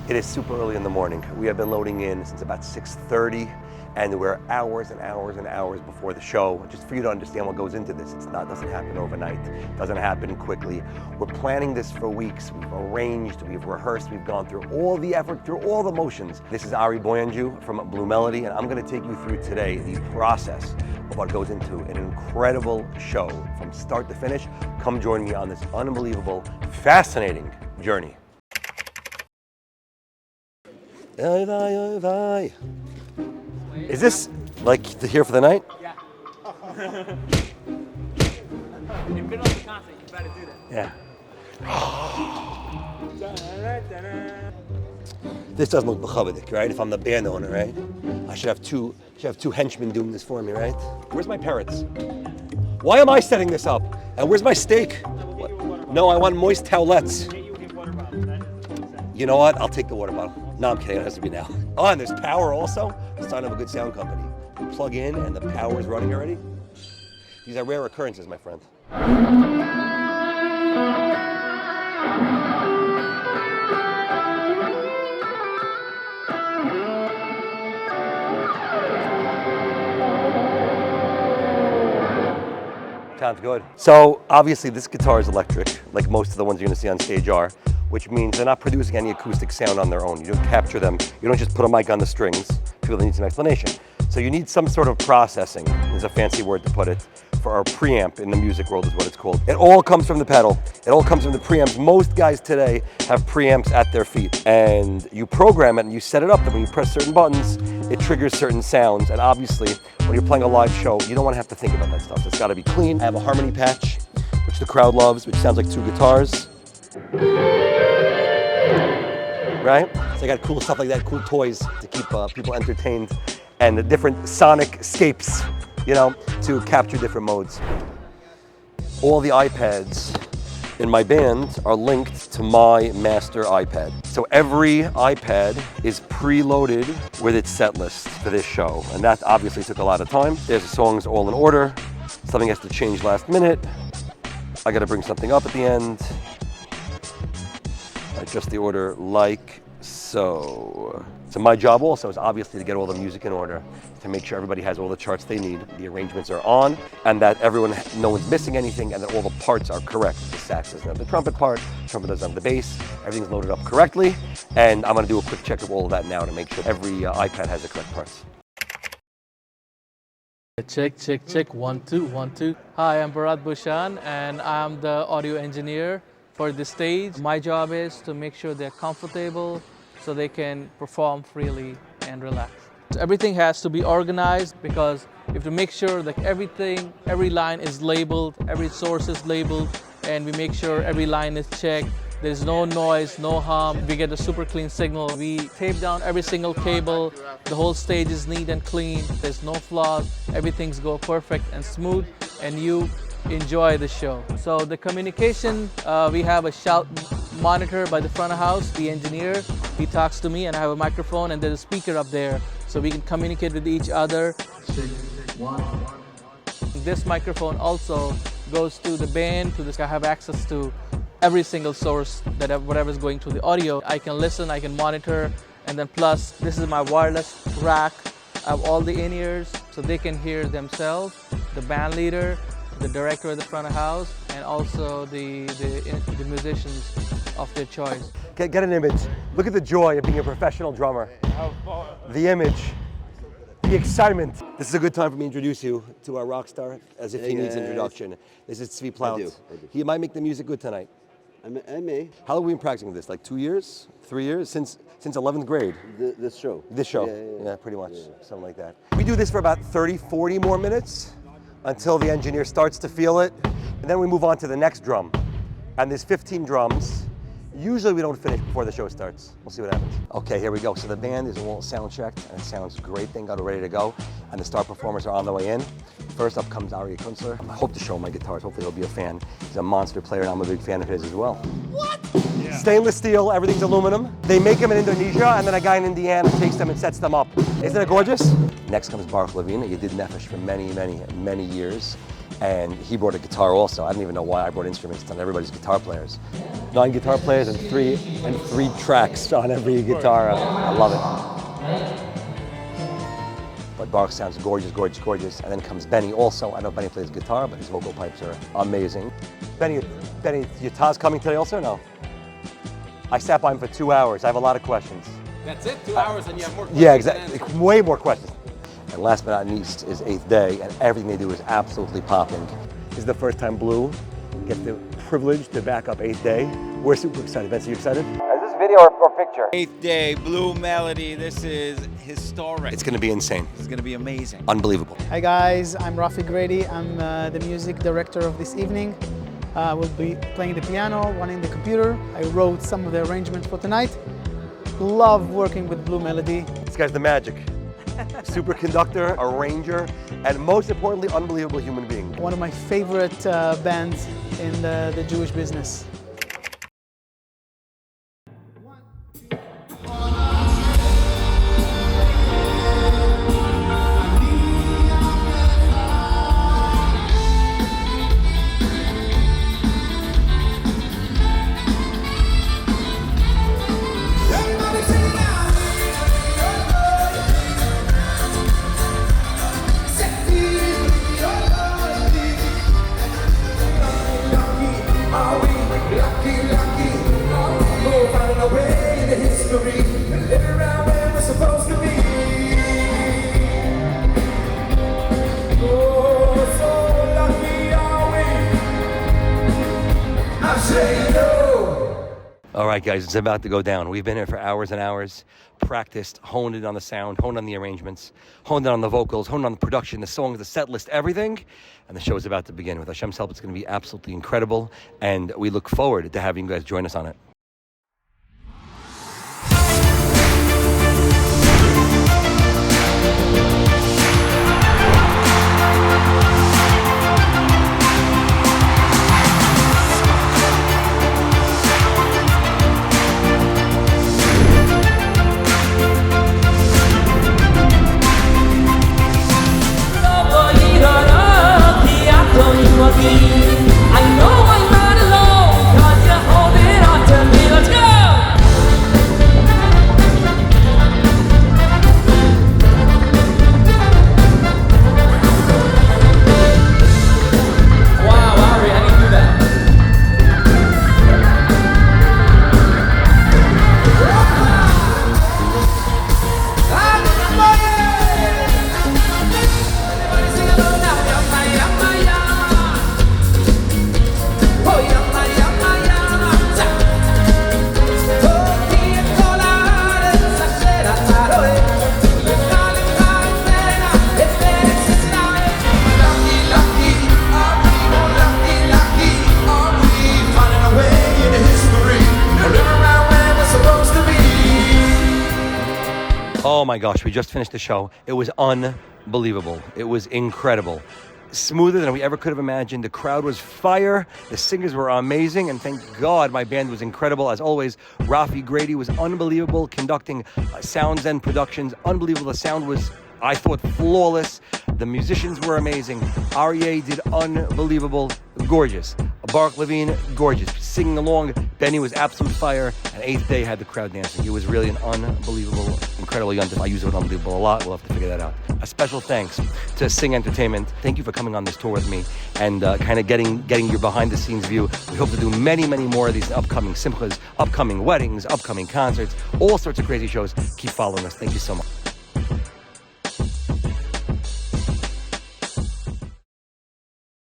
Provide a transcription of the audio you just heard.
It is super early in the morning. We have been loading in since about 6:30, and we're hours and hours and hours before the show. Just for you to understand what goes into this, doesn't happen overnight. It doesn't happen quickly. We're planning this for weeks. We've arranged, we've rehearsed, we've gone through all the effort, through all the motions. This is Aryeh from Blue Melody, and I'm going to take you through today the process of what goes into an incredible show from start to finish. Come join me on this unbelievable, fascinating journey. Is this like here for the night? Yeah. You've been on the concert, you better do that. Yeah. This doesn't look mechabedik, right? If I'm the band owner, right? I should have two henchmen doing this for me, right? Where's my parrots? Why am I setting this up? And where's my steak? No, I want moist towelettes. You know what? I'll take the water bottle. No, I'm kidding. It has to be now. Oh, and there's power also. Sign of a good sound company. You plug in and the power is running already. These are rare occurrences, my friend. Sounds good. So obviously this guitar is electric, like most of the ones you're gonna see on stage are, which means they're not producing any acoustic sound on their own. You don't capture them. You don't just put a mic on the strings. People need some explanation. So you need some sort of processing, is a fancy word to put it, for our preamp in the music world is what it's called. It all comes from the pedal. It all comes from the preamps. Most guys today have preamps at their feet. And you program it and you set it up that when you press certain buttons, it triggers certain sounds. And obviously, when you're playing a live show, you don't want to have to think about that stuff. It's got to be clean. I have a harmony patch, which the crowd loves, which sounds like two guitars. Right? So I got cool stuff like that, cool toys to keep people entertained, and the different sonic scapes, you know, to capture different modes. All the iPads in my band are linked to my master iPad. So every iPad is preloaded with its set list for this show, and that obviously took a lot of time. There's the songs all in order. Something has to change last minute. I got to bring something up at the end. Adjust the order like so. So my job also is obviously to get all the music in order, to make sure everybody has all the charts they need, the arrangements are on, and that no one's missing anything, and that all the parts are correct. The sax doesn't have the trumpet part, trumpet doesn't have the bass, everything's loaded up correctly, and I'm gonna do a quick check of all of that now to make sure every iPad has the correct parts. Check, check, check, 1, 2, 1, 2. Hi, I'm Baruch Levine, and I'm the audio engineer for the stage. My job is to make sure they're comfortable so they can perform freely and relax. Everything has to be organized because you have to make sure that every line is labeled, every source is labeled, and we make sure every line is checked. There's no noise, no hum. We get a super clean signal. We tape down every single cable. The whole stage is neat and clean. There's no flaws. Everything's go perfect and smooth, and you enjoy the show. So the communication, we have a shout monitor by the front of house, the engineer. He talks to me and I have a microphone and there's a speaker up there so we can communicate with each other. This microphone also goes to the band, I have access to every single source that whatever's going to the audio. I can listen, I can monitor, and then plus this is my wireless rack. I have all the in-ears so they can hear themselves, the band leader, the director at the front of house, and also the musicians of their choice. Get an image. Look at the joy of being a professional drummer. The image, the excitement. This is a good time for me to introduce you to our rock star, as if he needs introduction. This is Tzvi Plaut. I do. He might make the music good tonight. I may. How long have we been practicing this? Like 2 years? 3 years? Since 11th grade? This show. This show? Yeah, pretty much. Something like that. We do this for about 30, 40 more minutes until the engineer starts to feel it. And then we move on to the next drum. And there's 15 drums. Usually we don't finish before the show starts. We'll see what happens. Okay, here we go. So the band is all sound checked and it sounds great. They got it ready to go. And the star performers are on the way in. First up comes Aryeh Kunstler. I hope to show him my guitars. Hopefully he'll be a fan. He's a monster player and I'm a big fan of his as well. What? Yeah. Stainless steel, everything's aluminum. They make them in Indonesia and then a guy in Indiana takes them and sets them up. Isn't it gorgeous? Next comes Baruch Levine. He did Nefesh for many, many, many years. And he brought a guitar also. I don't even know why I brought instruments. Not everybody's guitar players. 9 guitar players and three tracks on every guitar. I love it. But Baruch sounds gorgeous, gorgeous, gorgeous. And then comes Benny also. I know Benny plays guitar, but his vocal pipes are amazing. Benny, your Taz coming today also or no? I sat by him for 2 hours. I have a lot of questions. That's it? 2 hours and you have more questions? Yeah, exactly. Way more questions. And last but not least is 8th day, and everything they do is absolutely popping. This is the first time Blue gets the privilege to back up 8th day. We're super excited. Ben, are you excited? Is this video or picture? 8th day, Blue Melody. This is historic. It's going to be insane. This is going to be amazing. Unbelievable. Hi guys, I'm Rafi Greidi. I'm the music director of this evening. We'll be playing the piano, running the computer. I wrote some of the arrangements for tonight. Love working with Blue Melody. This guy's the magic. Superconductor, arranger, and most importantly, unbelievable human being. One of my favorite bands in the Jewish business. All right, guys, it's about to go down. We've been here for hours and hours, practiced, honed it on the sound, honed on the arrangements, honed it on the vocals, honed on the production, the songs, the set list, everything. And the show is about to begin. With Hashem's help, it's going to be absolutely incredible. And we look forward to having you guys join us on it. I know I'm not alone, 'cause you're holding on to me. Let's go! Wow, Aryeh, how do you do that? Everybody sing along now. Oh my gosh, we just finished the show. It was unbelievable. It was incredible. Smoother than we ever could have imagined. The crowd was fire. The singers were amazing. And thank God my band was incredible. As always, Rafi Greidi was unbelievable, conducting sounds and productions. Unbelievable. The sound was, I thought, flawless. The musicians were amazing. Aryeh did unbelievable, gorgeous. Baruch Levine, gorgeous. Singing along. Benny was absolute fire. And 8th day had the crowd dancing. It was really an unbelievable, incredible young. I use the word unbelievable a lot. We'll have to figure that out. A special thanks to Sing Entertainment. Thank you for coming on this tour with me and kind of getting your behind the scenes view. We hope to do many, many more of these upcoming Simchas, upcoming weddings, upcoming concerts, all sorts of crazy shows. Keep following us. Thank you so much.